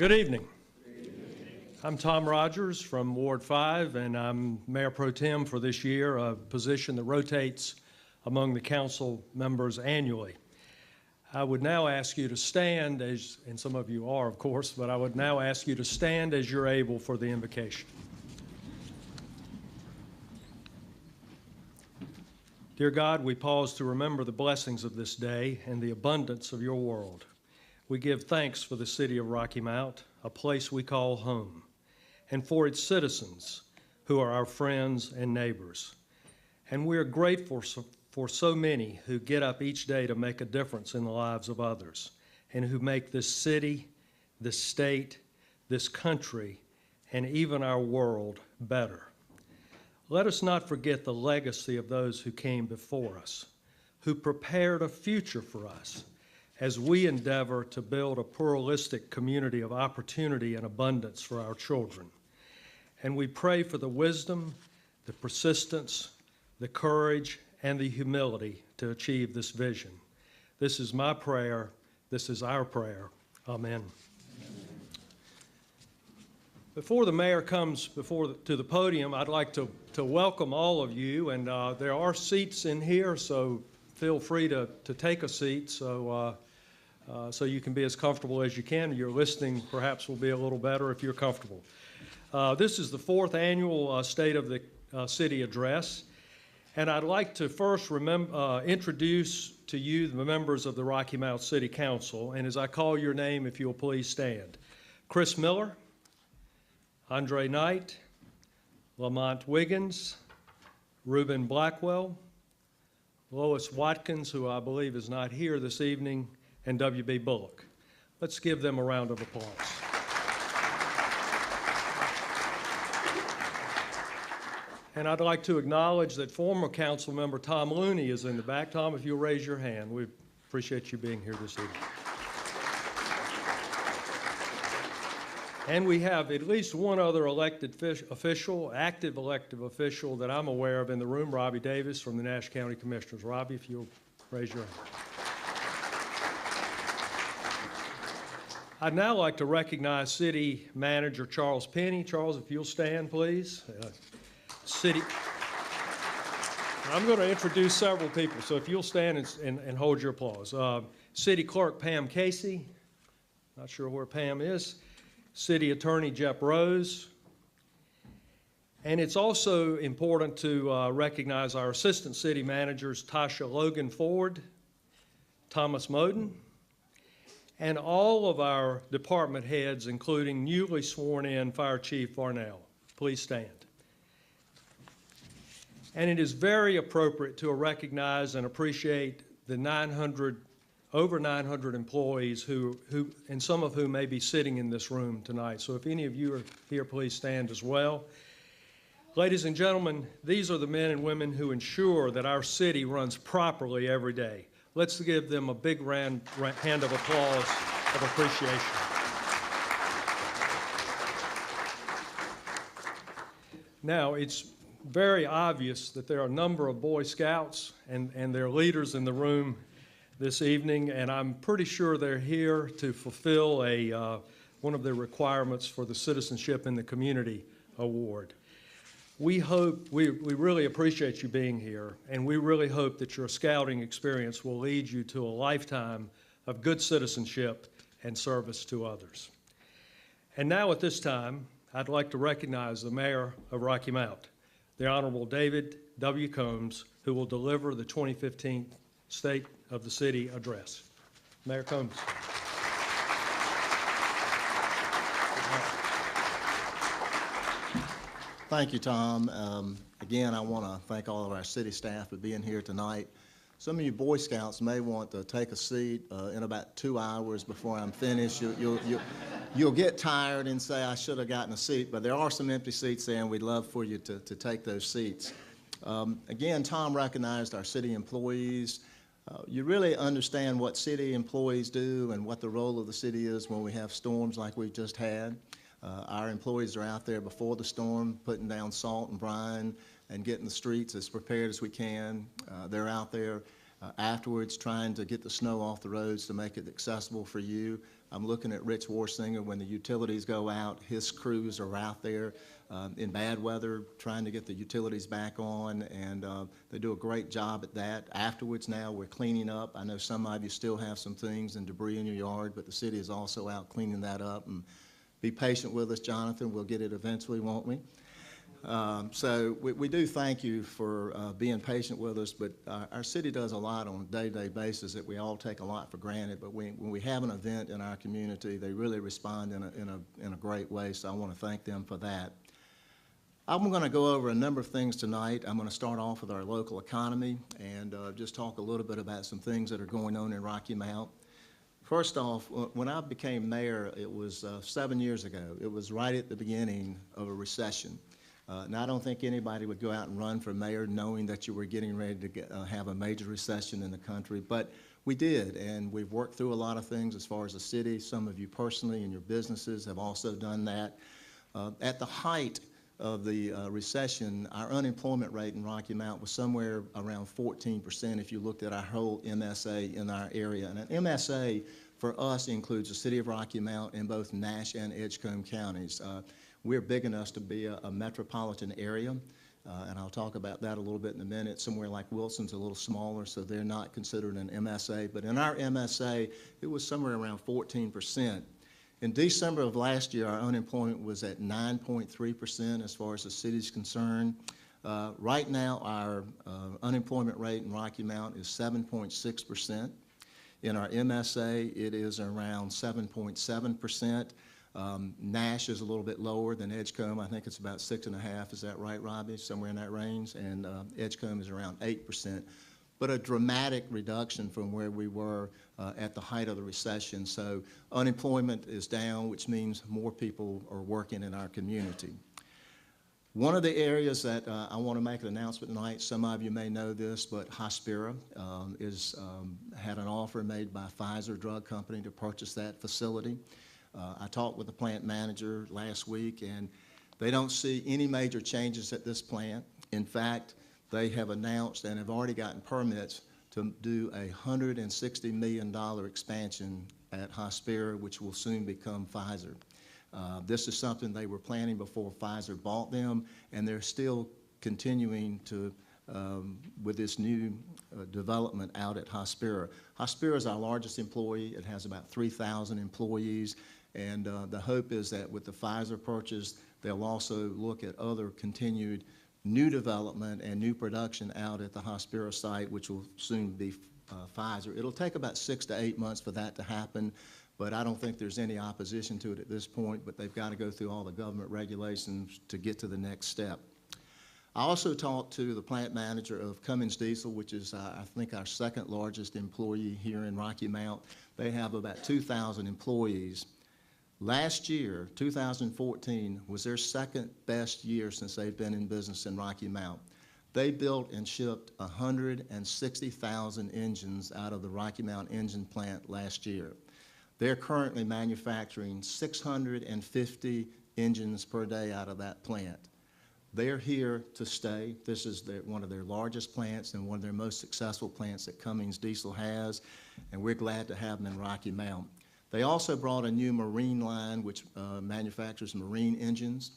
Good evening. I'm Tom Rogers from Ward 5, and I'm Mayor Pro Tem for this year, a position that rotates among the council members annually. I would now ask you to stand, and some of you are, of course, but I would now ask you to stand as you're able for the invocation. Dear God, we pause to remember the blessings of this day and the abundance of your world. We give thanks for the city of Rocky Mount, a place we call home, and for its citizens, who are our friends and neighbors. And we are grateful for so many who get up each day to make a difference in the lives of others, and who make this city, this state, this country, and even our world better. Let us not forget the legacy of those who came before us, who prepared a future for us as we endeavor to build a pluralistic community of opportunity and abundance for our children. And we pray for the wisdom, the persistence, the courage, and the humility to achieve this vision. This is my prayer. This is our prayer. Amen. Before the mayor comes to the podium, I'd like to welcome all of you, and there are seats in here, so feel free to take a seat so you can be as comfortable as you can. Your listening perhaps will be a little better if you're comfortable. This is the fourth annual State of the City Address, and I'd like to first introduce to you the members of the Rocky Mount City Council, and as I call your name, if you'll please stand. Chris Miller, Andre Knight, Lamont Wiggins, Reuben Blackwell, Lois Watkins, who I believe is not here this evening, and W.B. Bullock. Let's give them a round of applause. And I'd like to acknowledge that former council member Tom Looney is in the back. Tom, if you'll raise your hand, we appreciate you being here this evening. And we have at least one other elected official, active elected official that I'm aware of in the room, Robbie Davis from the Nash County Commissioners. Robbie, if you'll raise your hand. I'd now like to recognize City Manager Charles Penny. Charles, if you'll stand, please. I'm going to introduce several people, so if you'll stand and hold your applause. City Clerk Pam Casey, not sure where Pam is. City Attorney Jeff Rose. And it's also important to recognize our Assistant City Managers, Tasha Logan Ford, Thomas Moden, and all of our department heads, including newly sworn in Fire Chief Varnell. Please stand. And it is very appropriate to recognize and appreciate the over 900 employees who and some of whom may be sitting in this room tonight. So if any of you are here, please stand as well. Ladies and gentlemen, these are the men and women who ensure that our city runs properly every day. Let's give them a big hand of applause of appreciation. Now, it's very obvious that there are a number of Boy Scouts and their leaders in the room this evening, and I'm pretty sure they're here to fulfill one of the requirements for the Citizenship in the Community Award. We really appreciate you being here, and we really hope that your scouting experience will lead you to a lifetime of good citizenship and service to others. And now at this time, I'd like to recognize the Mayor of Rocky Mount, the Honorable David W. Combs, who will deliver the 2015 State of the City Address. Mayor Combs. Thank you, Tom. Again, I want to thank all of our city staff for being here tonight. Some of you Boy Scouts may want to take a seat in about 2 hours before I'm finished. You'll get tired and say, I should have gotten a seat, but there are some empty seats there, and we'd love for you to take those seats. Again, Tom recognized our city employees. You really understand what city employees do and what the role of the city is when we have storms like we've just had. Our employees are out there before the storm, putting down salt and brine and getting the streets as prepared as we can. They're out there afterwards trying to get the snow off the roads to make it accessible for you. I'm looking at Rich Warsinger. When the utilities go out, his crews are out there in bad weather trying to get the utilities back on, and they do a great job at that. Afterwards now, we're cleaning up. I know some of you still have some things and debris in your yard, but the city is also out cleaning that up. And be patient with us, Jonathan. We'll get it eventually, won't we? So we do thank you for being patient with us, but our city does a lot on a day-to-day basis that we all take a lot for granted, but when we have an event in our community, they really respond in a great way, so I want to thank them for that. I'm going to go over a number of things tonight. I'm going to start off with our local economy and just talk a little bit about some things that are going on in Rocky Mount. First off, when I became mayor, it was 7 years ago. It was right at the beginning of a recession. And I don't think anybody would go out and run for mayor knowing that you were getting ready to have a major recession in the country, but we did, and we've worked through a lot of things as far as the city. Some of you personally and your businesses have also done that. At the height of the recession, our unemployment rate in Rocky Mount was somewhere around 14% if you looked at our whole MSA in our area. And an MSA for us includes the city of Rocky Mount in both Nash and Edgecombe counties. We're big enough to be a metropolitan area, and I'll talk about that a little bit in a minute. Somewhere like Wilson's a little smaller, so they're not considered an MSA. But in our MSA, it was somewhere around 14%. In December of last year, our unemployment was at 9.3% as far as the city's concerned. Right now, our unemployment rate in Rocky Mount is 7.6%. In our MSA, it is around 7.7%. Nash is a little bit lower than Edgecombe. I think it's about 6.5%. Is that right, Robbie? Somewhere in that range. And Edgecombe is around 8%. But a dramatic reduction from where we were at the height of the recession. So unemployment is down, which means more people are working in our community. One of the areas that I want to make an announcement tonight, some of you may know this, but Hospira had an offer made by Pfizer Drug Company to purchase that facility. I talked with the plant manager last week, and they don't see any major changes at this plant. In fact, they have announced and have already gotten permits to do a $160 million expansion at Hospira, which will soon become Pfizer. This is something they were planning before Pfizer bought them, and they're still continuing to with this new development out at Hospira. Hospira is our largest employee. It has about 3,000 employees, and the hope is that with the Pfizer purchase, they'll also look at other continued new development and new production out at the Hospira site, which will soon be Pfizer. It'll take about 6 to 8 months for that to happen, but I don't think there's any opposition to it at this point, but they've got to go through all the government regulations to get to the next step. I also talked to the plant manager of Cummins Diesel, which is, I think, our second largest employee here in Rocky Mount. They have about 2,000 employees. Last year, 2014, was their second best year since they've been in business in Rocky Mount. They built and shipped 160,000 engines out of the Rocky Mount engine plant last year. They're currently manufacturing 650 engines per day out of that plant. They're here to stay. This is one of their largest plants and one of their most successful plants that Cummins Diesel has, and we're glad to have them in Rocky Mount. They also brought a new marine line, which manufactures marine engines,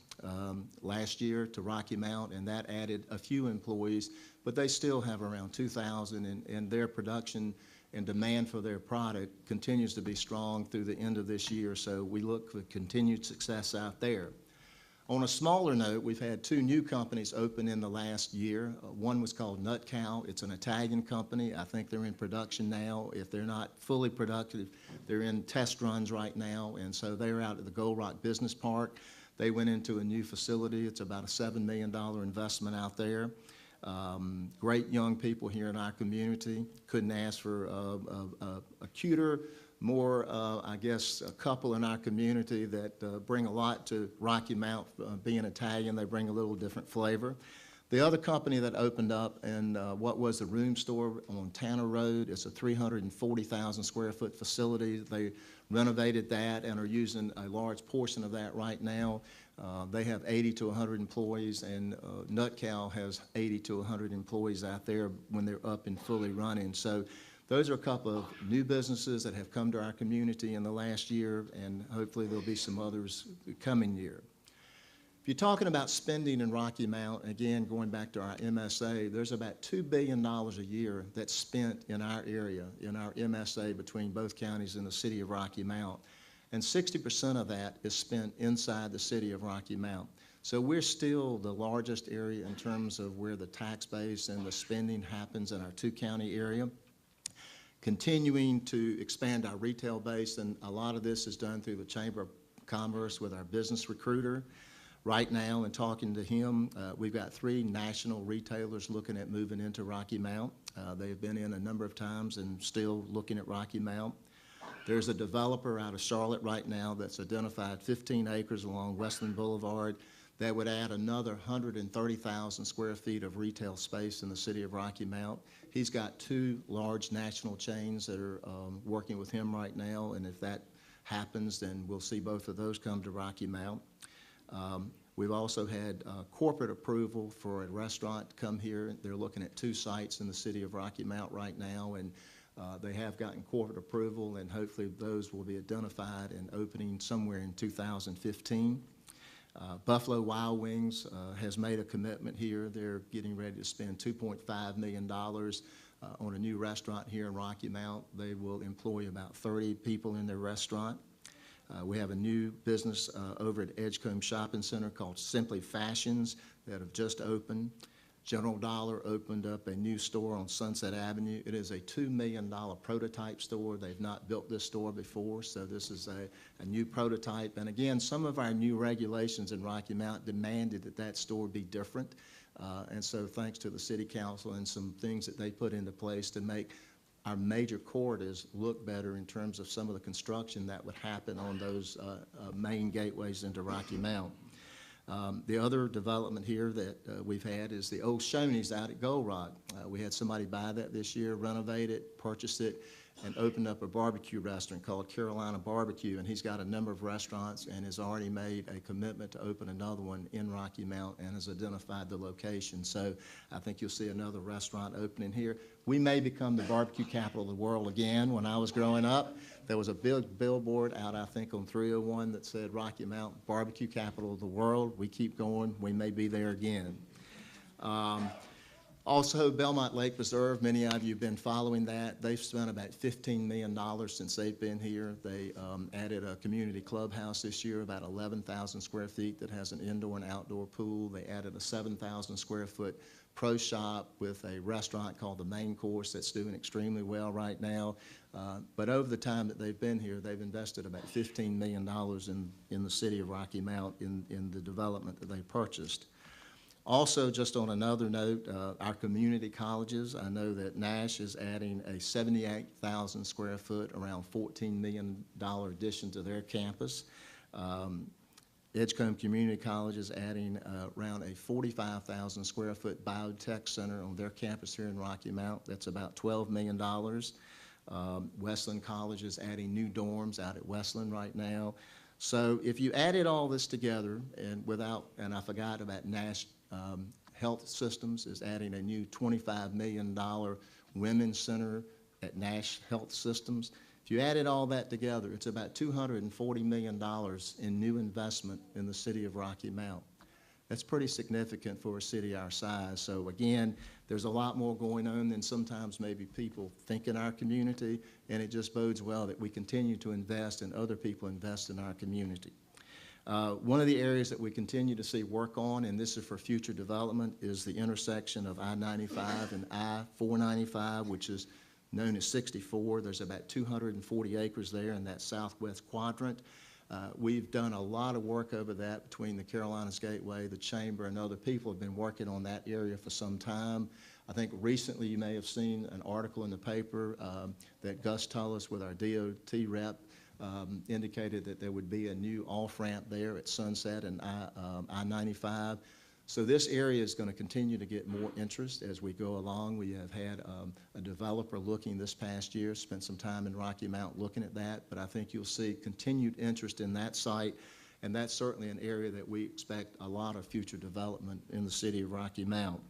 last year to Rocky Mount, and that added a few employees, but they still have around 2,000, and their production and demand for their product continues to be strong through the end of this year, so we look for continued success out there. On a smaller note, we've had 2 new companies open in the last year. One was called Nut Cow. It's an Italian company. I think they're in production now. If they're not fully productive, they're in test runs right now, and so they're out at the Gold Rock Business Park. They went into a new facility. It's about a $7 million investment out there. Great young people here in our community. Couldn't ask for a cuter, more, I guess, a couple in our community that bring a lot to Rocky Mount. Being Italian, they bring a little different flavor. The other company that opened up in what was the Room Store on Tanner Road, it's a 340,000 square foot facility. They renovated that and are using a large portion of that right now. They have 80 to 100 employees, and Nut Cow has 80 to 100 employees out there when they're up and fully running. So those are a couple of new businesses that have come to our community in the last year, and hopefully there'll be some others the coming year. If you're talking about spending in Rocky Mount, again, going back to our MSA, there's about $2 billion a year that's spent in our area, in our MSA between both counties in the city of Rocky Mount. And 60% of that is spent inside the city of Rocky Mount. So we're still the largest area in terms of where the tax base and the spending happens in our two-county area. Continuing to expand our retail base, and a lot of this is done through the Chamber of Commerce with our business recruiter. Right now, in talking to him, we've got 3 national retailers looking at moving into Rocky Mount. They've been in a number of times and still looking at Rocky Mount. There's a developer out of Charlotte right now that's identified 15 acres along Westland Boulevard that would add another 130,000 square feet of retail space in the city of Rocky Mount. He's got 2 large national chains that are working with him right now, and if that happens, then we'll see both of those come to Rocky Mount. We've also had corporate approval for a restaurant to come here. They're looking at 2 sites in the city of Rocky Mount right now, and they have gotten corporate approval, and hopefully those will be identified and opening somewhere in 2015. Buffalo Wild Wings has made a commitment here. They're getting ready to spend $2.5 million on a new restaurant here in Rocky Mount. They will employ about 30 people in their restaurant. We have a new business over at Edgecombe Shopping Center called Simply Fashions that have just opened. General Dollar opened up a new store on Sunset Avenue. It is a $2 million prototype store. They've not built this store before, so this is a new prototype. And again, some of our new regulations in Rocky Mount demanded that that store be different. And so thanks to the City Council and some things that they put into place to make our major corridors look better in terms of some of the construction that would happen on those main gateways into Rocky Mount. The other development here that we've had is the old Shoney's out at Gold Rock. We had somebody buy that this year, renovate it, purchase it, and opened up a barbecue restaurant called Carolina Barbecue, and he's got a number of restaurants and has already made a commitment to open another one in Rocky Mount and has identified the location. So I think you'll see another restaurant opening here. We may become the barbecue capital of the world again. When I was growing up, there was a big billboard out, I think, on 301 that said Rocky Mount, barbecue capital of the world. We keep going. We may be there again. Also, Belmont Lake Preserve, many of you have been following that. They've spent about $15 million since they've been here. They added a community clubhouse this year, about 11,000 square feet that has an indoor and outdoor pool. They added a 7,000 square foot pro shop with a restaurant called the Main Course that's doing extremely well right now. But over the time that they've been here, they've invested about $15 million in the city of Rocky Mount in the development that they purchased. Also, just on another note, our community colleges, I know that Nash is adding a 78,000 square foot, around $14 million addition to their campus. Edgecombe Community College is adding around a 45,000 square foot biotech center on their campus here in Rocky Mount. That's about $12 million. Westland College is adding new dorms out at Westland right now. So if you added all this together, and I forgot about Nash Health Systems is adding a new $25 million women's center at Nash Health Systems. If you added all that together, it's about $240 million in new investment in the city of Rocky Mount. That's pretty significant for a city our size. So again, there's a lot more going on than sometimes maybe people think in our community, and it just bodes well that we continue to invest and other people invest in our community. One of the areas that we continue to see work on, and this is for future development, is the intersection of I-95 and I-495, which is known as 64. There's about 240 acres there in that southwest quadrant. We've done a lot of work over that between the Carolinas Gateway, the Chamber, and other people have been working on that area for some time. I think recently you may have seen an article in the paper that Gus Tullis with our DOT rep indicated that there would be a new off-ramp there at Sunset and I-95. So this area is going to continue to get more interest as we go along. We have had a developer looking this past year, spent some time in Rocky Mount looking at that, but I think you'll see continued interest in that site, and that's certainly an area that we expect a lot of future development in the city of Rocky Mount.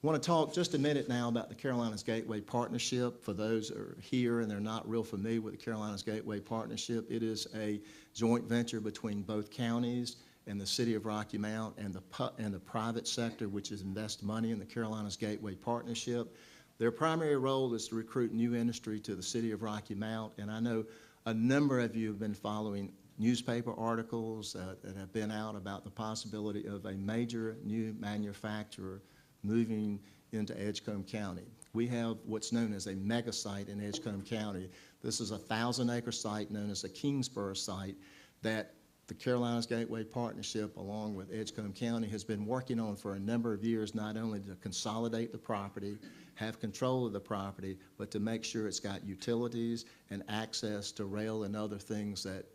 Want to talk just a minute now about the Carolinas Gateway Partnership. For those that are here and they're not real familiar with the Carolinas Gateway Partnership, it is a joint venture between both counties and the city of Rocky Mount and the private sector, which is invest money in the Carolinas Gateway Partnership. Their primary role is to recruit new industry to the city of Rocky Mount, and I know a number of you have been following newspaper articles that have been out about the possibility of a major new manufacturer moving into Edgecombe County. We have what's known as a mega site in Edgecombe County. This is a 1,000-acre site known as a Kingsborough site that the Carolinas Gateway Partnership, along with Edgecombe County, has been working on for a number of years, not only to consolidate the property, have control of the property, but to make sure it's got utilities and access to rail and other things that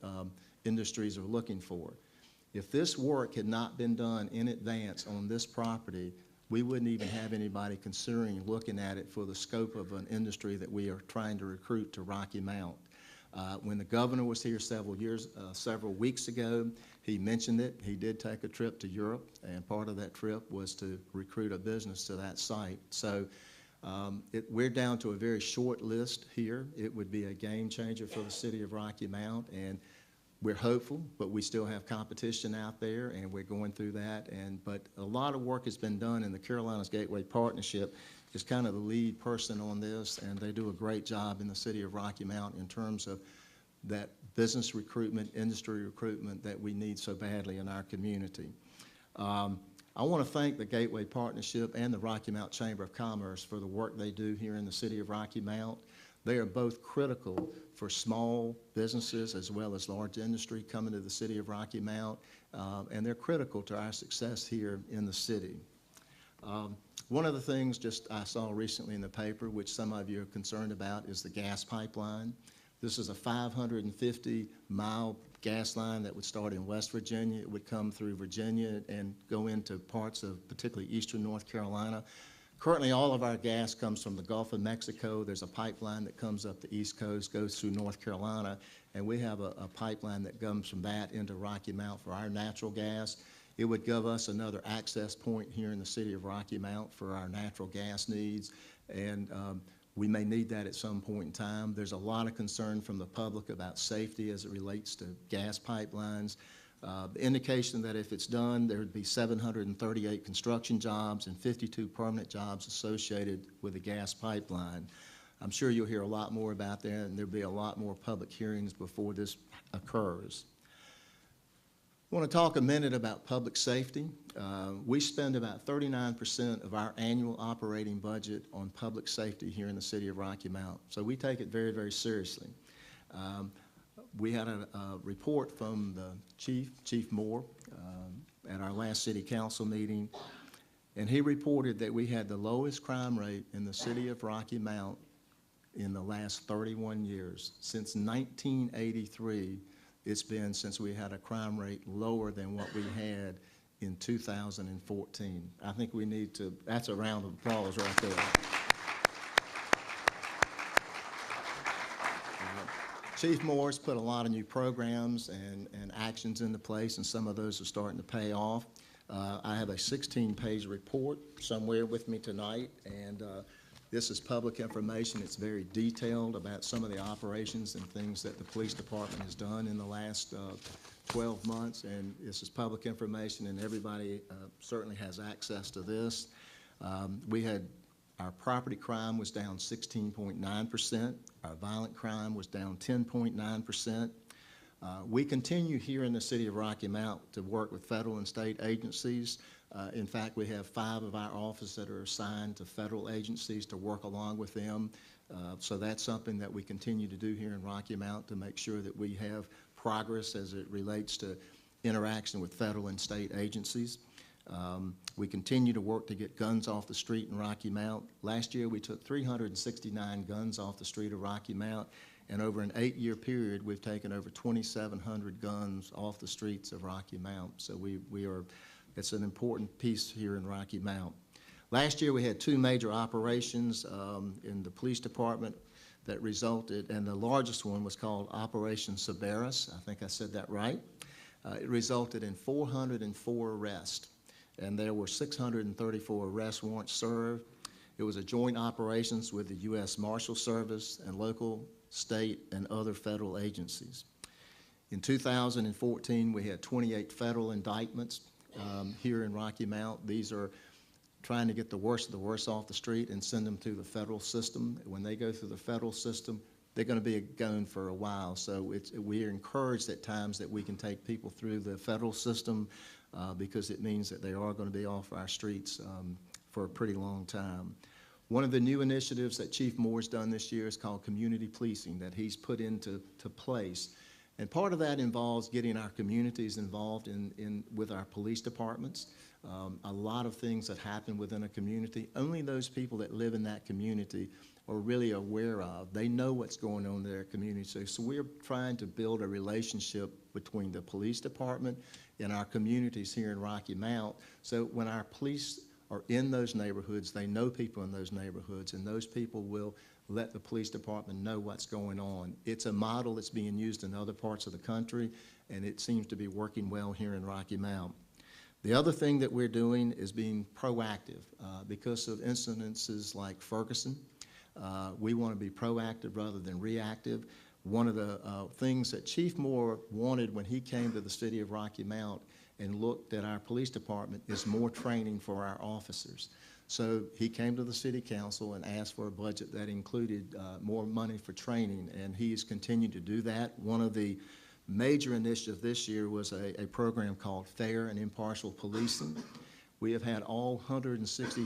industries are looking for. If this work had not been done in advance on this property, we wouldn't even have anybody considering looking at it for the scope of an industry that we are trying to recruit to Rocky Mount. When the governor was here several weeks ago, he mentioned it. He did take a trip to Europe, and part of that trip was to recruit a business to that site. So we're down to a very short list here. It would be a game changer for the city of Rocky Mount, and we're hopeful, but we still have competition out there, and we're going through that. But a lot of work has been done, and the Carolinas Gateway Partnership is kind of the lead person on this, and they do a great job in the city of Rocky Mount in terms of that business recruitment, industry recruitment that we need so badly in our community. I want to thank the Gateway Partnership and the Rocky Mount Chamber of Commerce for the work they do here in the city of Rocky Mount. They are both critical for small businesses as well as large industry coming to the city of Rocky Mount, and they're critical to our success here in the city. One of the things I saw recently in the paper, which some of you are concerned about, is the gas pipeline. This is a 550-mile gas line that would start in West Virginia. It would come through Virginia and go into parts of particularly eastern North Carolina. Currently, all of our gas comes from the Gulf of Mexico. There's a pipeline that comes up the East Coast, goes through North Carolina, and we have a pipeline that comes from that into Rocky Mount for our natural gas. It would give us another access point here in the city of Rocky Mount for our natural gas needs, and we may need that at some point in time. There's a lot of concern from the public about safety as it relates to gas pipelines. The indication that if it's done, there would be 738 construction jobs and 52 permanent jobs associated with the gas pipeline. I'm sure you'll hear a lot more about that, and there'll be a lot more public hearings before this occurs. I want to talk a minute about public safety. We spend about 39% of our annual operating budget on public safety here in the city of Rocky Mount, so we take it very, very seriously. We had a report from the Chief Moore, at our last city council meeting, and he reported that we had the lowest crime rate in the city of Rocky Mount in the last 31 years. Since 1983, it's been since we had a crime rate lower than what we had in 2014. I think we need to, that's a round of applause right there. Chief Moore's put a lot of new programs and actions into place, and some of those are starting to pay off. I have a 16-page report somewhere with me tonight, and this is public information. It's very detailed about some of the operations and things that the police department has done in the last 12 months, and this is public information, and everybody certainly has access to this. Our property crime was down 16.9%. Our violent crime was down 10.9%. We continue here in the city of Rocky Mount to work with federal and state agencies. In fact, we have 5 of our officers that are assigned to federal agencies to work along with them. So that's something that we continue to do here in Rocky Mount to make sure that we have progress as it relates to interaction with federal and state agencies. We continue to work to get guns off the street in Rocky Mount. Last year, we took 369 guns off the street of Rocky Mount, and over an 8-year period, we've taken over 2,700 guns off the streets of Rocky Mount. So it's an important piece here in Rocky Mount. Last year, we had 2 major operations in the police department that resulted, and the largest one was called Operation Cerberus. I think I said that right. It resulted in 404 arrests. and there were 634 arrest warrants served. It was a joint operations with the U.S. Marshal Service and local, state, and other federal agencies. In 2014, we had 28 federal indictments here in Rocky Mount. These are trying to get the worst of the worst off the street and send them through the federal system. When they go through the federal system, they're going to be going for a while. So we are encouraged at times that we can take people through the federal system because it means that they are going to be off our streets for a pretty long time. One of the new initiatives that Chief Moore's done this year is called community policing that he's put into place. And part of that involves getting our communities involved with our police departments. A lot of things that happen within a community, only those people that live in that community are really aware of. They know what's going on in their community. So we're trying to build a relationship between the police department and our communities here in Rocky Mount. So when our police are in those neighborhoods, they know people in those neighborhoods, and those people will let the police department know what's going on. It's a model that's being used in other parts of the country, and it seems to be working well here in Rocky Mount. The other thing that we're doing is being proactive. Because of incidences like Ferguson, we want to be proactive rather than reactive. One of the things that Chief Moore wanted when he came to the city of Rocky Mount and looked at our police department is more training for our officers. So he came to the city council and asked for a budget that included more money for training, and he's continued to do that. One of the major initiatives this year was a program called Fair and Impartial Policing. We have had all 160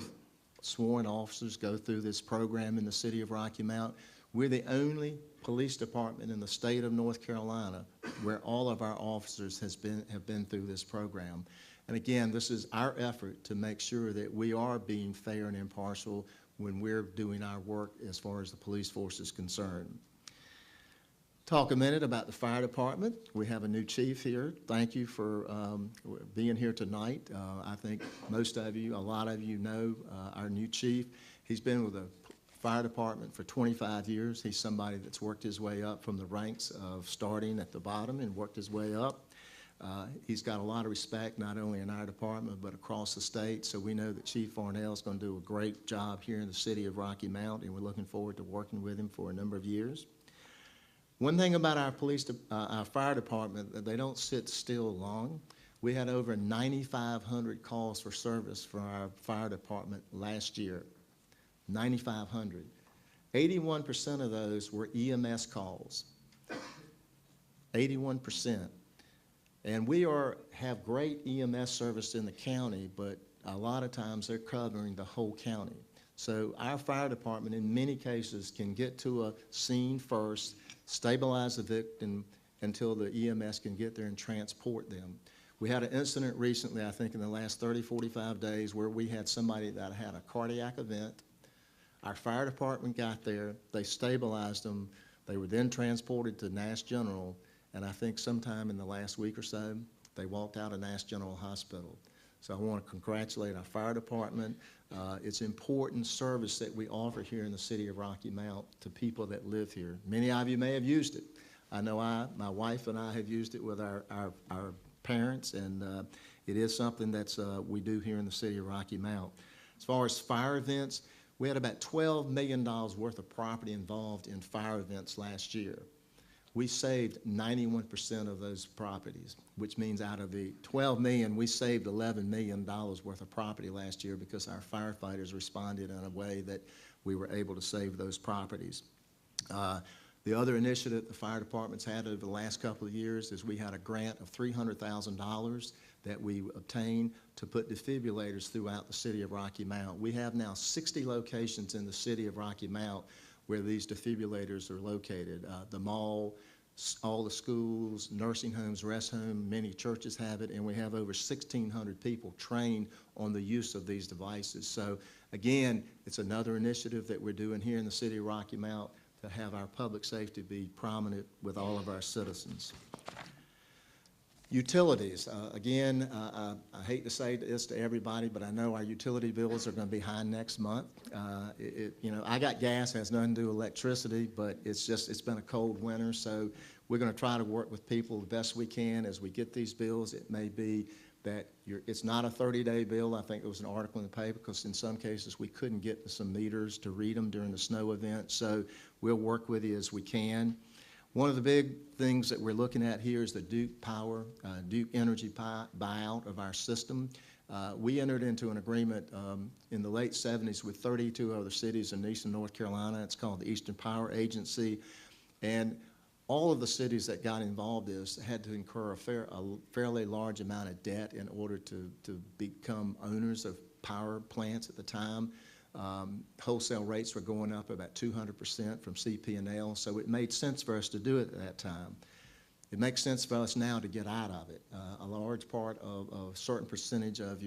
sworn officers go through this program in the city of Rocky Mount. We're the only police department in the state of North Carolina where all of our officers have been through this program. And again, this is our effort to make sure that we are being fair and impartial when we're doing our work as far as the police force is concerned. Talk a minute about the fire department. We have a new chief here. Thank you for being here tonight. I think most of you, a lot of you know our new chief. He's been with the fire department for 25 years. He's somebody that's worked his way up from the ranks of starting at the bottom and worked his way up. He's got a lot of respect, not only in our department, but across the state. So we know that Chief Farnell is going to do a great job here in the city of Rocky Mount, and we're looking forward to working with him for a number of years. One thing about our fire department, they don't sit still long. We had over 9,500 calls for service for our fire department last year. 9,500. 81% of those were EMS calls. 81%. And we have great EMS service in the county, but a lot of times they're covering the whole county. So our fire department in many cases can get to a scene first, stabilize the victim until the EMS can get there and transport them. We had an incident recently, I think in the last 30, 45 days, where we had somebody that had a cardiac event. Our fire department got there, they stabilized them, they were then transported to Nash General, and I think sometime in the last week or so, they walked out of Nash General Hospital. So I want to congratulate our fire department. It's important service that we offer here in the city of Rocky Mount to people that live here. Many of you may have used it. I know my wife and I have used it with our parents, and it is something that's we do here in the city of Rocky Mount. As far as fire events, we had about $12 million worth of property involved in fire events last year. We saved 91% of those properties, which means out of the $12 million, we saved $11 million worth of property last year because our firefighters responded in a way that we were able to save those properties. The other initiative the fire department's had over the last couple of years is we had a grant of $300,000 that we obtained to put defibrillators throughout the city of Rocky Mount. We have now 60 locations in the city of Rocky Mount where these defibrillators are located. The mall, all the schools, nursing homes, rest homes, many churches have it, and we have over 1,600 people trained on the use of these devices. So again, it's another initiative that we're doing here in the city of Rocky Mount to have our public safety be prominent with all of our citizens. Utilities. Again, I hate to say this to everybody, but I know our utility bills are going to be high next month. You know, I got gas, has nothing to do with electricity, but it's been a cold winter, so We're going to try to work with people the best we can as we get these bills. It may be that it's not a 30-day bill. I think there was an article in the paper because in some cases we couldn't get some meters to read them during the snow event. So we'll work with you as we can. One of the big things that we're looking at here is the Duke Power, Duke Energy buyout of our system. We entered into an agreement in the late 70s with 32 other cities in eastern North Carolina. It's called the Eastern Power Agency. And all of the cities that got involved in this had to incur a fairly large amount of debt in order to become owners of power plants at the time. Wholesale rates were going up about 200% from CP&L, so it made sense for us to do it at that time. It makes sense for us now to get out of it. A large part of a certain percentage of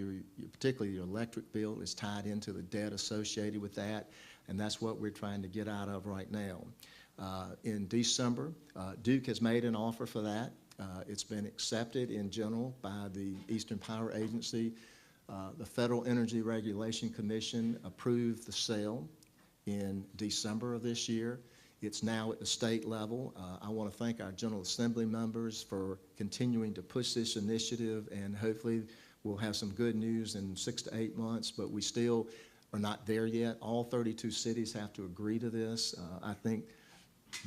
particularly your electric bill is tied into the debt associated with that, and that's what we're trying to get out of right now. In December, Duke has made an offer for that. It's been accepted in general by the Eastern Power Agency. The Federal Energy Regulation Commission approved the sale in December of this year. It's now at the state level. I want to thank our General Assembly members for continuing to push this initiative, and hopefully we'll have some good news in 6 to 8 months, but we still are not there yet. All 32 cities have to agree to this. I think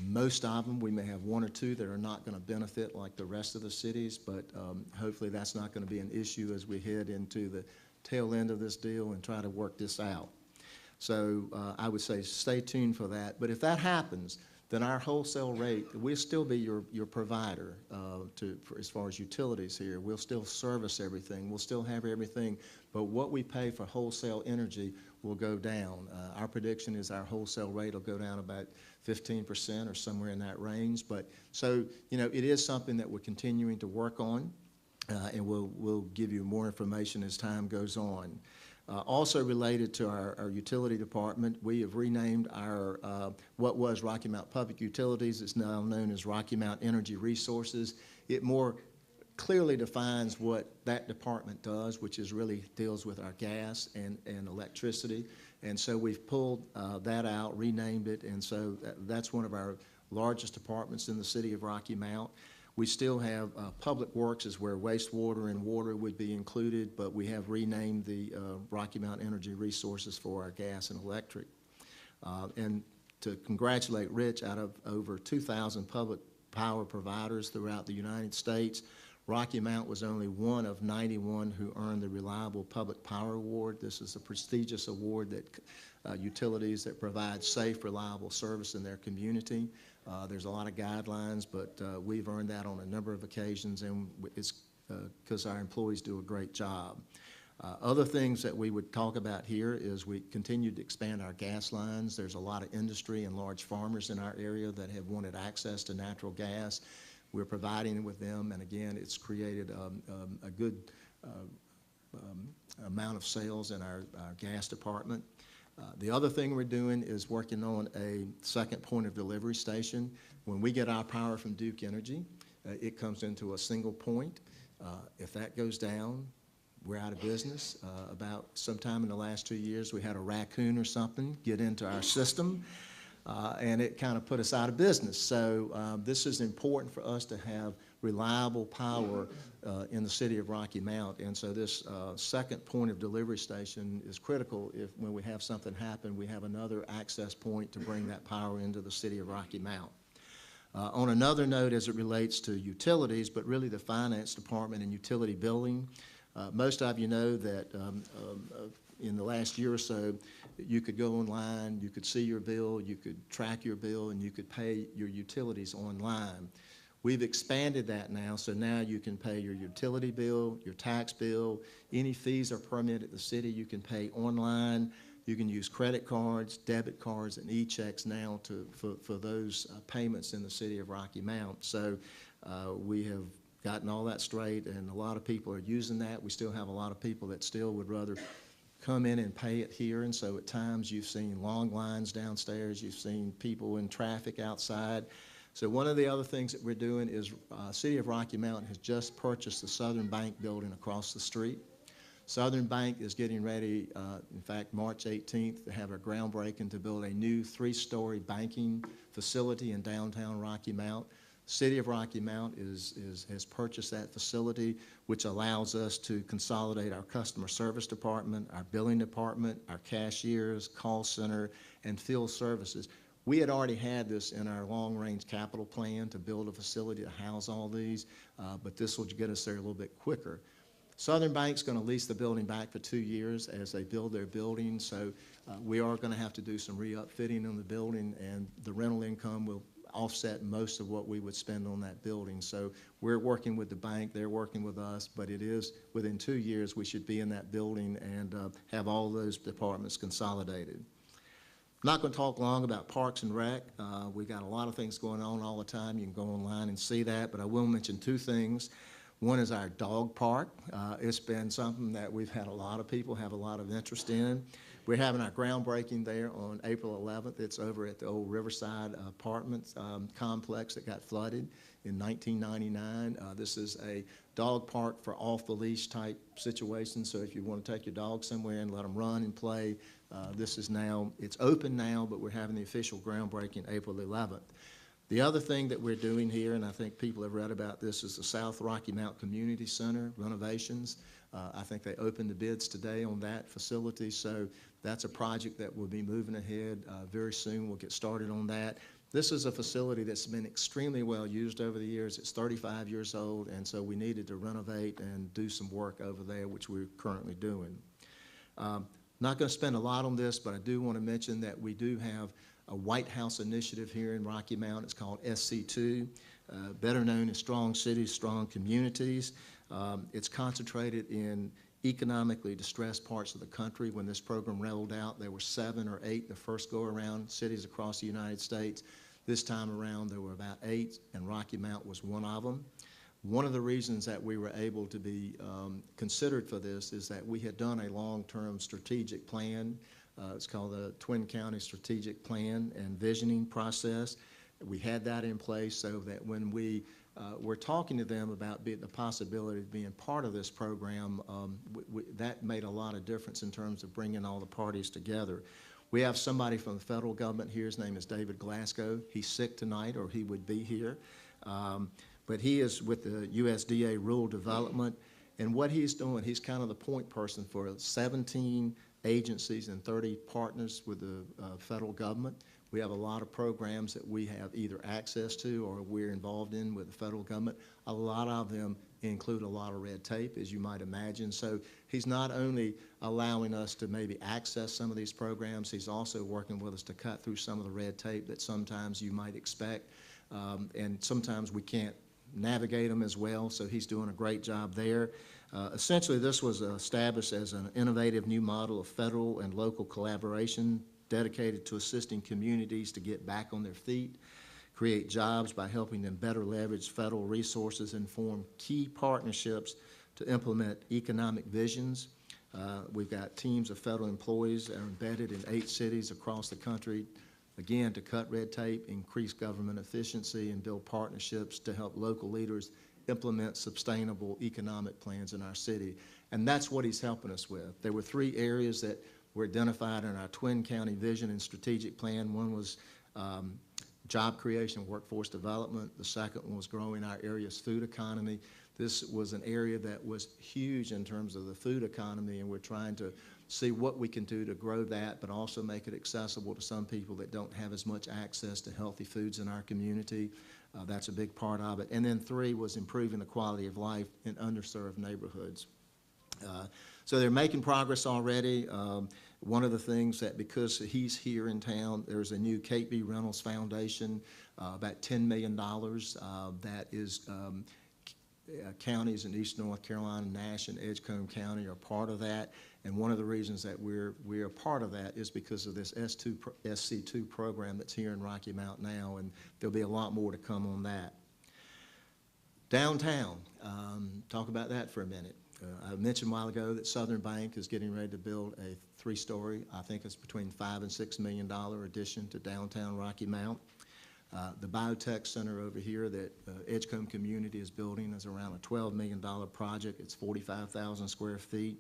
most of them, we may have 1 or 2 that are not going to benefit like the rest of the cities, but hopefully that's not going to be an issue as we head into the tail end of this deal and try to work this out. So I would say stay tuned for that. But if that happens, then our wholesale rate, we'll still be your provider as far as utilities here. We'll still service everything. We'll still have everything. But what we pay for wholesale energy will go down. Our prediction is our wholesale rate will go down about 15% or somewhere in that range. But so, you know, it is something that we're continuing to work on, and we'll give you more information as time goes on. Also related to our utility department, we have renamed our, what was Rocky Mount Public Utilities. It's now known as Rocky Mount Energy Resources. It more clearly defines what that department does, which is really deals with our gas and electricity. And so we've pulled that out, renamed it, and so that's one of our largest departments in the city of Rocky Mount. We still have Public Works is where wastewater and water would be included, but we have renamed the Rocky Mount Energy Resources for our gas and electric. And to congratulate Rich, out of over 2,000 public power providers throughout the United States, Rocky Mount was only one of 91 who earned the Reliable Public Power Award. This is a prestigious award that utilities that provide safe, reliable service in their community. There's a lot of guidelines, but we've earned that on a number of occasions, and it's because our employees do a great job. Other things that we would talk about here is we continue to expand our gas lines. There's a lot of industry and large farmers in our area that have wanted access to natural gas. We're providing it with them, and again, it's created a good amount of sales in our gas department. The other thing we're doing is working on a second point of delivery station. When we get our power from Duke Energy, it comes into a single point. If that goes down, we're out of business. About sometime in the last 2 years, we had a raccoon or something get into our system, and it kind of put us out of business. So this is important for us to have reliable power in the city of Rocky Mount, and so this second point of delivery station is critical. If when we have something happen, we have another access point to bring that power into the city of Rocky Mount. On another note, as it relates to utilities, but really the finance department and utility billing, most of you know that in the last year or so, you could go online, you could see your bill, you could track your bill, and you could pay your utilities online. We've expanded that now, so now you can pay your utility bill, your tax bill, any fees or permit at the city, you can pay online. You can use credit cards, debit cards, and e-checks now for those payments in the city of Rocky Mount. So we have gotten all that straight, and a lot of people are using that. We still have a lot of people that still would rather come in and pay it here, and so at times you've seen long lines downstairs, you've seen people in traffic outside. So one of the other things that we're doing is City of Rocky Mount has just purchased the Southern Bank building across the street. Southern Bank is getting ready, in fact, March 18th, to have a groundbreaking to build a new 3-story banking facility in downtown Rocky Mount. City of Rocky Mount has purchased that facility, which allows us to consolidate our customer service department, our billing department, our cashiers, call center, and field services. We had already had this in our long-range capital plan to build a facility to house all these, but this will get us there a little bit quicker. Southern Bank's going to lease the building back for 2 years as they build their building, so we are going to have to do some re-upfitting on the building, and the rental income will offset most of what we would spend on that building. So we're working with the bank, they're working with us, but it is within 2 years we should be in that building and have all those departments consolidated. Not going to talk long about Parks and Rec. We got a lot of things going on all the time. You can go online and see that, but I will mention 2 things. One is our dog park. It's been something that we've had a lot of people have a lot of interest in. We're having our groundbreaking there on April 11th. It's over at the old Riverside Apartments complex that got flooded in 1999. This is a dog park for off-the-leash type situations. So if you want to take your dog somewhere and let them run and play, it's open now, but we're having the official groundbreaking April 11th. The other thing that we're doing here, and I think people have read about this, is the South Rocky Mount Community Center renovations. I think they opened the bids today on that facility, so that's a project that will be moving ahead very soon. We'll get started on that. This is a facility that's been extremely well used over the years. It's 35 years old, and so we needed to renovate and do some work over there, which we're currently doing. Not going to spend a lot on this, but I do want to mention that we do have a White House initiative here in Rocky Mount. It's called SC2, better known as Strong Cities, Strong Communities. It's concentrated in economically distressed parts of the country. When this program rolled out, there were 7 or 8 the first go-around cities across the United States. This time around, there were about 8, and Rocky Mount was one of them. One of the reasons that we were able to be considered for this is that we had done a long-term strategic plan. It's called the Twin County Strategic Plan and Visioning Process. We had that in place so that when we were talking to them about the possibility of being part of this program, that made a lot of difference in terms of bringing all the parties together. We have somebody from the federal government here. His name is David Glasgow. He's sick tonight, or he would be here. But he is with the USDA Rural Development, and what he's doing, he's kind of the point person for 17 agencies and 30 partners with the federal government. We have a lot of programs that we have either access to or we're involved in with the federal government. A lot of them include a lot of red tape, as you might imagine. So he's not only allowing us to maybe access some of these programs, he's also working with us to cut through some of the red tape that sometimes you might expect, and sometimes we can't navigate them as well, so he's doing a great job there. Essentially, this was established as an innovative new model of federal and local collaboration dedicated to assisting communities to get back on their feet, create jobs by helping them better leverage federal resources, and form key partnerships to implement economic visions. We've got teams of federal employees that are embedded in 8 cities across the country, again, to cut red tape, increase government efficiency, and build partnerships to help local leaders implement sustainable economic plans in our city. And that's what he's helping us with. There were 3 areas that were identified in our Twin County Vision and Strategic Plan. One was job creation and workforce development. The second one was growing our area's food economy. This was an area that was huge in terms of the food economy, and we're trying to see what we can do to grow that, but also make it accessible to some people that don't have as much access to healthy foods in our community. That's a big part of it. And then 3 was improving the quality of life in underserved neighborhoods. So they're making progress already. One of the things that, because he's here in town, there's a new Kate B. Reynolds Foundation, about $10 million that is counties in East North Carolina, Nash and Edgecombe County are part of that. And one of the reasons that we're a part of that is because of this SC2 program that's here in Rocky Mount now, and there'll be a lot more to come on that. Downtown, talk about that for a minute. I mentioned a while ago that Southern Bank is getting ready to build a 3-story, I think it's between $5 and $6 million addition to downtown Rocky Mount. The Biotech Center over here that Edgecombe Community is building is around a $12 million project. It's 45,000 square feet.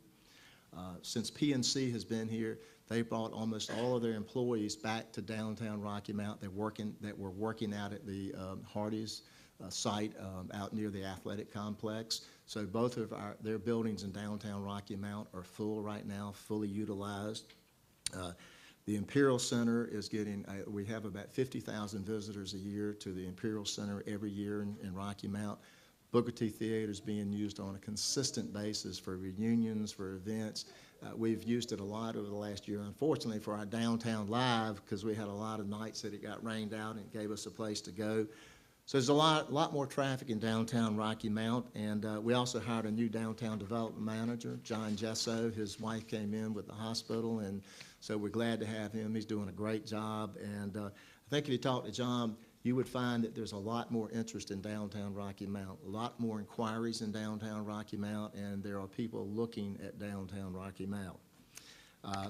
Since PNC has been here, they brought almost all of their employees back to downtown Rocky Mount. That were working out at the Hardee's site out near the athletic complex. So both of their buildings in downtown Rocky Mount are full right now, fully utilized. The Imperial Center is getting, we have about 50,000 visitors a year to the Imperial Center every year in Rocky Mount. Booker T Theater is being used on a consistent basis for reunions, for events. We've used it a lot over the last year, unfortunately, for our Downtown Live, because we had a lot of nights that it got rained out and it gave us a place to go. So there's a lot more traffic in downtown Rocky Mount, and we also hired a new downtown development manager, John Gesso. His wife came in with the hospital, and so we're glad to have him. He's doing a great job, and I think if you talk to John, you would find that there's a lot more interest in downtown Rocky Mount, a lot more inquiries in downtown Rocky Mount, and there are people looking at downtown Rocky Mount.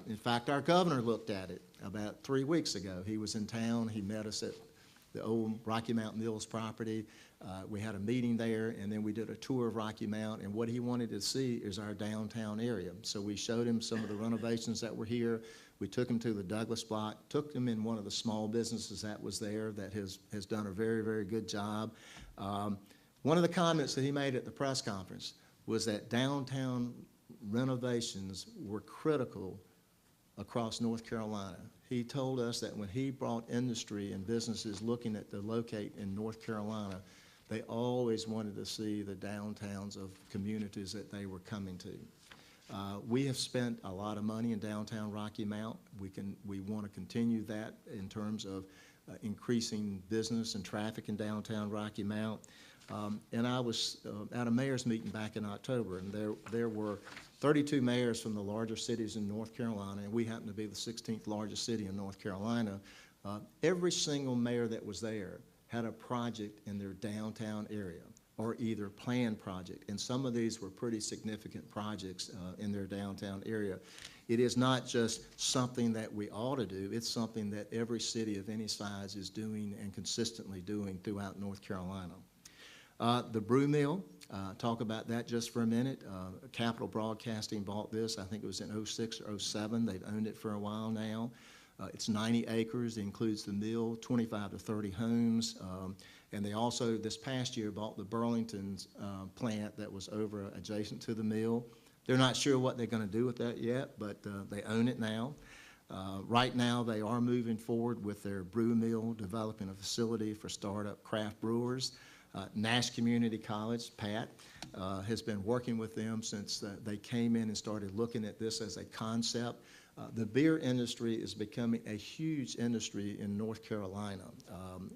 In fact, our governor looked at it about 3 weeks ago. He was in town. He met us at the old Rocky Mount Mills property. We had a meeting there, and then we did a tour of Rocky Mount, and what he wanted to see is our downtown area. So we showed him some of the renovations that were here. We took him to the Douglas Block, took him in one of the small businesses that was there that has done a very, very good job. One of the comments that he made at the press conference was that downtown renovations were critical across North Carolina. He told us that when he brought industry and businesses looking at to locate in North Carolina, they always wanted to see the downtowns of communities that they were coming to. We have spent a lot of money in downtown Rocky Mount. We want to continue that in terms of increasing business and traffic in downtown Rocky Mount. And I was at a mayor's meeting back in October, and there were 32 mayors from the larger cities in North Carolina, and we happen to be the 16th largest city in North Carolina. Every single mayor that was there had a project in their downtown area, or either planned project, and some of these were pretty significant projects in their downtown area. It is not just something that we ought to do, it's something that every city of any size is doing and consistently doing throughout North Carolina. The Brew Mill, talk about that just for a minute. Capital Broadcasting bought this, I think it was in 06 or 07. They've owned it for a while now. It's 90 acres, it includes the mill, 25 to 30 homes, and they also, this past year, bought the Burlington's plant that was over adjacent to the mill. They're not sure what they're going to do with that yet, but they own it now. Right now, they are moving forward with their brew mill, developing a facility for startup craft brewers. Nash Community College, Pat, has been working with them since they came in and started looking at this as a concept. The beer industry is becoming a huge industry in North Carolina.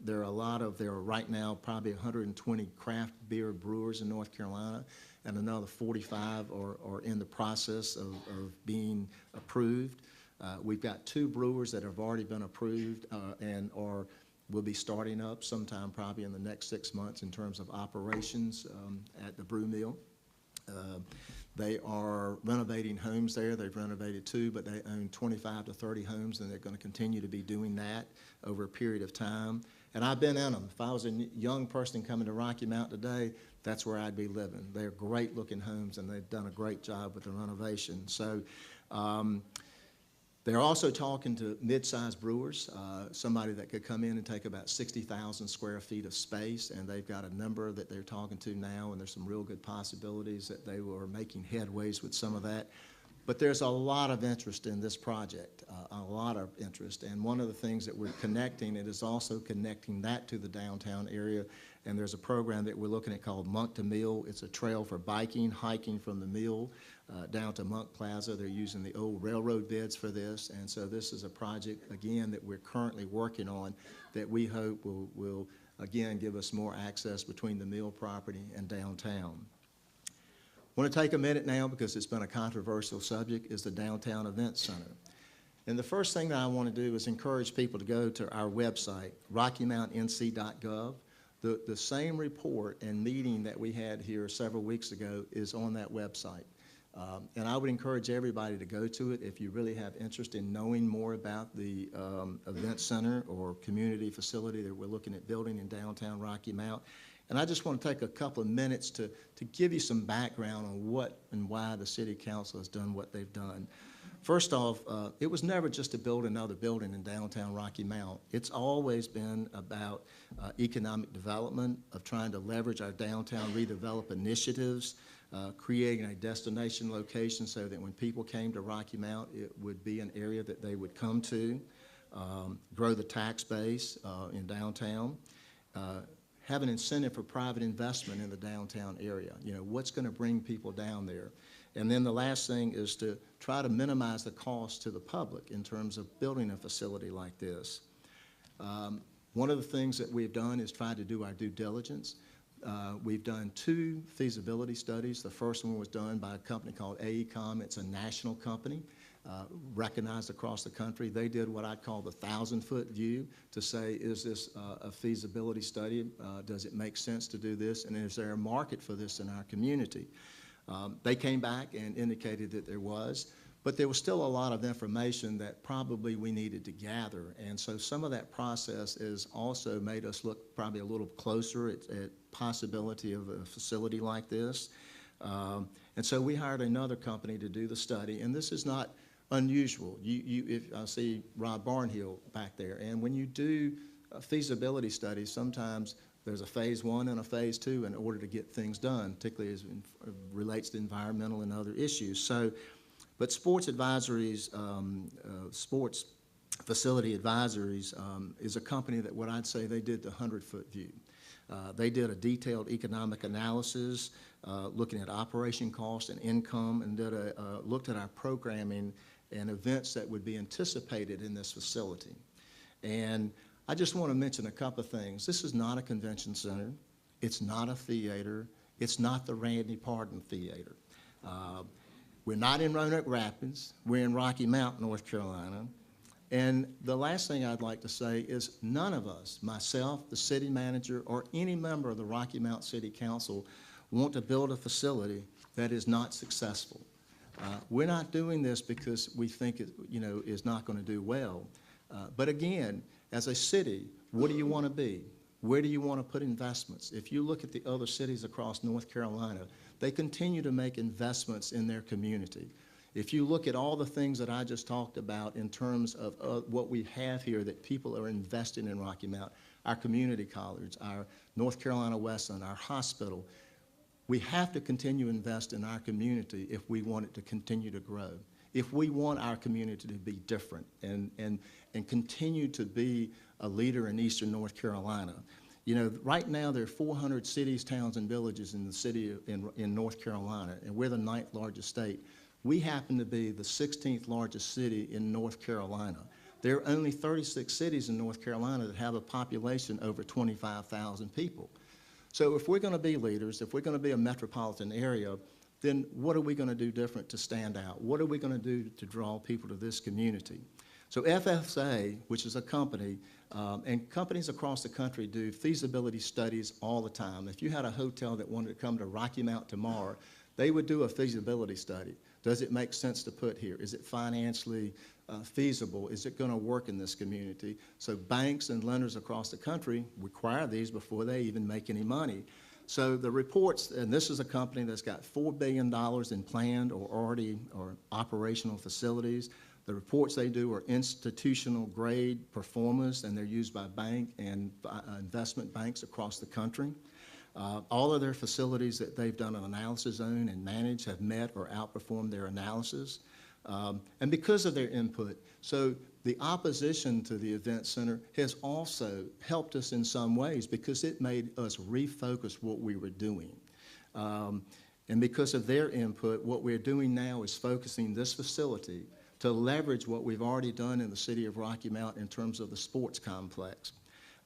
There are right now probably 120 craft beer brewers in North Carolina, and another 45 are in the process of being approved. We've got 2 brewers that have already been approved and will be starting up sometime probably in the next 6 months in terms of operations at the brew mill. They are renovating homes there. They've renovated 2, but they own 25 to 30 homes, and they're going to continue to be doing that over a period of time. And I've been in them. If I was a young person coming to Rocky Mount today, that's where I'd be living. They're great-looking homes, and they've done a great job with the renovation. So they're also talking to mid-sized brewers, somebody that could come in and take about 60,000 square feet of space, and they've got a number that they're talking to now, and there's some real good possibilities that they were making headways with some of that. But there's a lot of interest in this project, a lot of interest, and one of the things that we're connecting, it is also connecting that to the downtown area, and there's a program that we're looking at called Monk to Mill. It's a trail for biking, hiking from the mill down to Monk Plaza. They're using the old railroad beds for this, and so this is a project, again, that we're currently working on that we hope will again, give us more access between the mill property and downtown. I want to take a minute now, because it's been a controversial subject, is the Downtown Events Center. And the first thing that I want to do is encourage people to go to our website, RockyMountNC.gov. The same report and meeting that we had here several weeks ago is on that website. And I would encourage everybody to go to it if you really have interest in knowing more about the event center or community facility that we're looking at building in downtown Rocky Mount. And I just want to take a couple of minutes to give you some background on what and why the City Council has done what they've done. First off, it was never just to build another building in downtown Rocky Mount. It's always been about economic development, of trying to leverage our downtown redevelop initiatives, creating a destination location so that when people came to Rocky Mount, it would be an area that they would come to, grow the tax base in downtown, have an incentive for private investment in the downtown area. You know, what's going to bring people down there? And then the last thing is to try to minimize the cost to the public in terms of building a facility like this. One of the things that we've done is try to do our due diligence. We've done 2 feasibility studies. The first one was done by a company called AECOM. It's a national company, recognized across the country. They did what I'd call the 1,000-foot view to say, is this a feasibility study? Does it make sense to do this? And is there a market for this in our community? They came back and indicated that there was, but there was still a lot of information that probably we needed to gather. And so some of that process has also made us look probably a little closer at possibility of a facility like this. And so we hired another company to do the study, and this is not unusual. If I see Rob Barnhill back there, and when you do feasibility studies, sometimes there's a phase 1 and a phase 2 in order to get things done, particularly as it relates to environmental and other issues. So, but Sports Advisories, Sports Facility Advisories is a company that what I'd say they did the 100-foot view. They did a detailed economic analysis, looking at operation cost and income, and looked at our programming and events that would be anticipated in this facility. And I just want to mention a couple of things. This is not a convention center. It's not a theater. It's not the Randy Pardon Theater. We're not in Roanoke Rapids. We're in Rocky Mount, North Carolina. And the last thing I'd like to say is none of us, myself, the city manager, or any member of the Rocky Mount City Council want to build a facility that is not successful. We're not doing this because we think it, is not going to do well. But again, as a city, what do you want to be? Where do you want to put investments? If you look at the other cities across North Carolina, they continue to make investments in their community. If you look at all the things that I just talked about in terms of what we have here that people are investing in Rocky Mount, our community college, our North Carolina Wesleyan, our hospital, we have to continue to invest in our community if we want it to continue to grow. If we want our community to be different and continue to be a leader in eastern North Carolina. Right now there are 400 cities, towns, and villages in the city in North Carolina, and we're the 9th largest state. We happen to be the 16th largest city in North Carolina. There are only 36 cities in North Carolina that have a population over 25,000 people. So if we're going to be leaders, if we're going to be a metropolitan area, then what are we going to do different to stand out? What are we going to do to draw people to this community? So FFA, which is a company, and companies across the country do feasibility studies all the time. If you had a hotel that wanted to come to Rocky Mount tomorrow, they would do a feasibility study. Does it make sense to put here? Is it financially feasible? Is it going to work in this community? So banks and lenders across the country require these before they even make any money. So the reports, and this is a company that's got $4 billion in planned or operational facilities. The reports they do are institutional grade performance, and they're used by bank and investment banks across the country. All of their facilities that they've done an analysis on and managed have met or outperformed their analysis. And because of their input, so the opposition to the event center has also helped us in some ways because it made us refocus what we were doing. And because of their input, what we're doing now is focusing this facility to leverage what we've already done in the city of Rocky Mount in terms of the sports complex.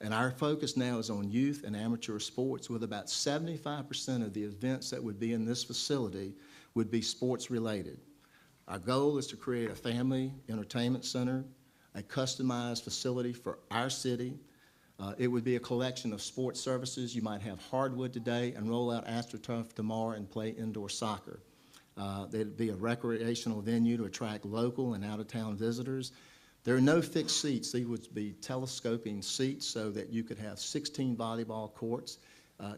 And our focus now is on youth and amateur sports, with about 75% of the events that would be in this facility would be sports related. Our goal is to create a family entertainment center, a customized facility for our city. It would be a collection of sports services. You might have hardwood today and roll out AstroTurf tomorrow and play indoor soccer. There'd be a recreational venue to attract local and out-of-town visitors. There are no fixed seats. These would be telescoping seats so that you could have 16 volleyball courts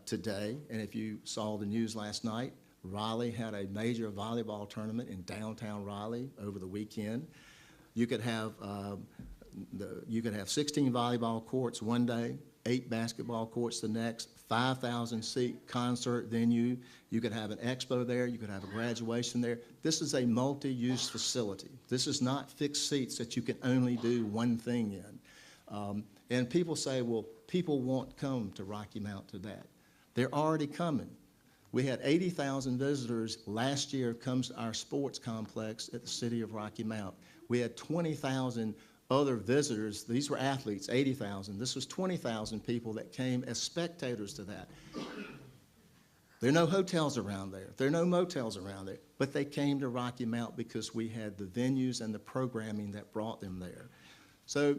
today. And if you saw the news last night, Raleigh had a major volleyball tournament in downtown Raleigh over the weekend. You could have 16 volleyball courts one day, 8 basketball courts the next, 5,000-seat concert venue. You could have an expo there. You could have a graduation there. This is a multi-use facility. This is not fixed seats that you can only do one thing in. And people say, well, people won't come to Rocky Mount to that. They're already coming. We had 80,000 visitors last year come to our sports complex at the city of Rocky Mount. We had 20,000 other visitors. These were athletes, 80,000. This was 20,000 people that came as spectators to that. There are no hotels around there. There are no motels around there. But they came to Rocky Mount because we had the venues and the programming that brought them there. So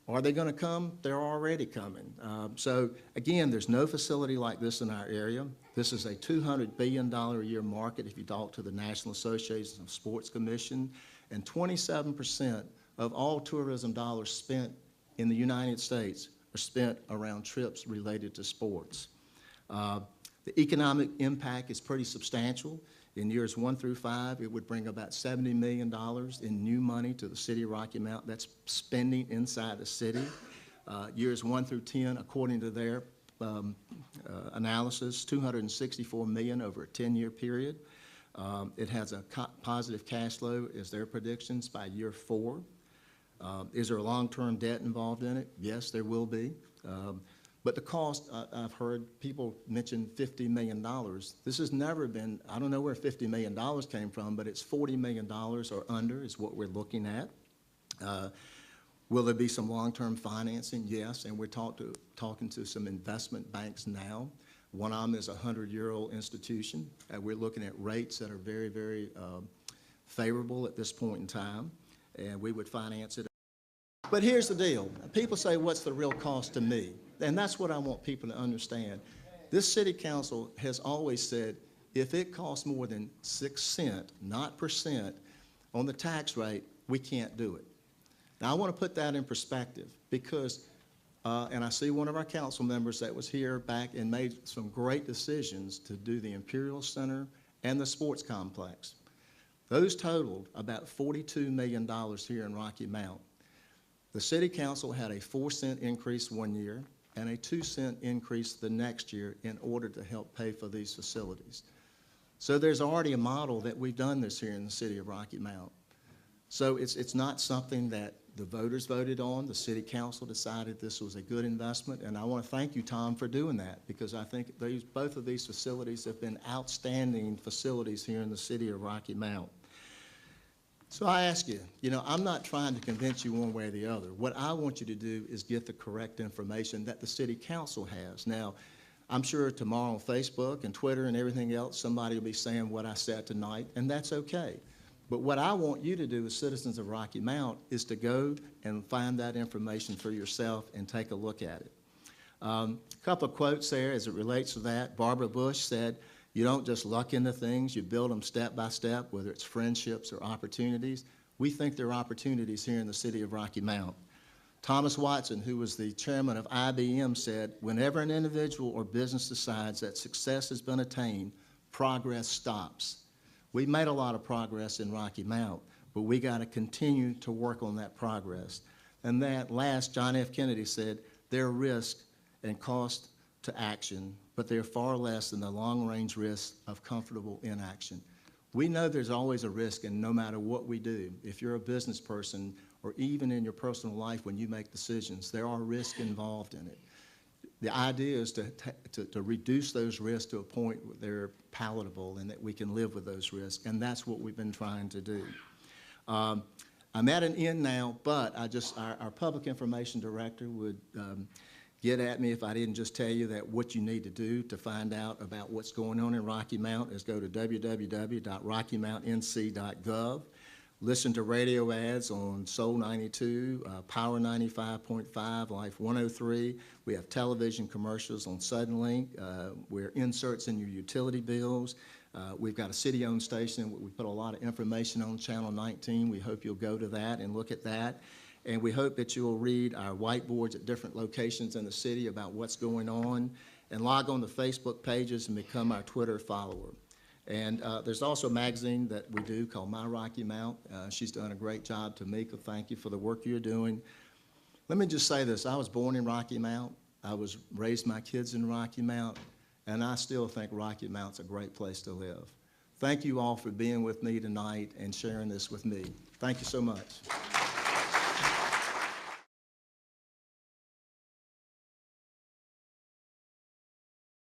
are they going to come? They're already coming. So again, there's no facility like this in our area. This is a $200 billion a year market if you talk to the National Association of Sports Commission, and 27% of all tourism dollars spent in the United States are spent around trips related to sports. The economic impact is pretty substantial. In years 1 through 5, it would bring about $70 million in new money to the city of Rocky Mount. That's spending inside the city. Years 1 through 10, according to their analysis, $264 million over a 10-year period. It has a positive cash flow is their predictions by year 4. Is there a long-term debt involved in it? Yes, there will be. But the cost, I've heard people mention $50 million. This has never been, I don't know where $50 million came from, but it's $40 million or under is what we're looking at. Will there be some long-term financing? Yes, and we're talking to some investment banks now. One of them is a 100-year-old institution. We're looking at rates that are very, very favorable at this point in time, and we would finance it. But here's the deal. People say, what's the real cost to me? And that's what I want people to understand. This city council has always said, if it costs more than 6 cents, not percent, on the tax rate, we can't do it. Now, I want to put that in perspective because, and I see one of our council members that was here back and made some great decisions to do the Imperial Center and the sports complex. Those totaled about $42 million here in Rocky Mount. The city council had a 4-cent increase one year and a 2-cent increase the next year in order to help pay for these facilities. So there's already a model that we've done this here in the city of Rocky Mount. So it's not something that the voters voted on. The city council decided this was a good investment, and I want to thank you, Tom, for doing that because I think both of these facilities have been outstanding facilities here in the city of Rocky Mount. So I ask you, I'm not trying to convince you one way or the other. What I want you to do is get the correct information that the city council has. Now, I'm sure tomorrow on Facebook and Twitter and everything else, somebody will be saying what I said tonight, and that's okay. But what I want you to do as citizens of Rocky Mount is to go and find that information for yourself and take a look at it. A couple of quotes there as it relates to that. Barbara Bush said, you don't just luck into things, you build them step by step, whether it's friendships or opportunities. We think there are opportunities here in the city of Rocky Mount. Thomas Watson, who was the chairman of IBM, said, whenever an individual or business decides that success has been attained, progress stops. We've made a lot of progress in Rocky Mount, but we got to continue to work on that progress. And that last, John F. Kennedy said, there are risks and cost to action, but they're far less than the long-range risks of comfortable inaction. We know there's always a risk, and no matter what we do, if you're a business person or even in your personal life when you make decisions, there are risks involved in it. The idea is to reduce those risks to a point where they're palatable and that we can live with those risks, and that's what we've been trying to do. I'm at an end now, but our public information director would get at me if I didn't just tell you that what you need to do to find out about what's going on in Rocky Mount is go to www.rockymountnc.gov. Listen to radio ads on Soul 92, Power 95.5, Life 103. We have television commercials on Suddenlink. We're inserts in your utility bills. We've got a city-owned station. We put a lot of information on Channel 19. We hope you'll go to that and look at that. And we hope that you'll read our whiteboards at different locations in the city about what's going on, and log on to Facebook pages and become our Twitter follower. And there's also a magazine that we do called My Rocky Mount. She's done a great job. Tamika, thank you for the work you're doing. Let me just say this. I was born in Rocky Mount. I was raised my kids in Rocky Mount, and I still think Rocky Mount's a great place to live. Thank you all for being with me tonight and sharing this with me. Thank you so much.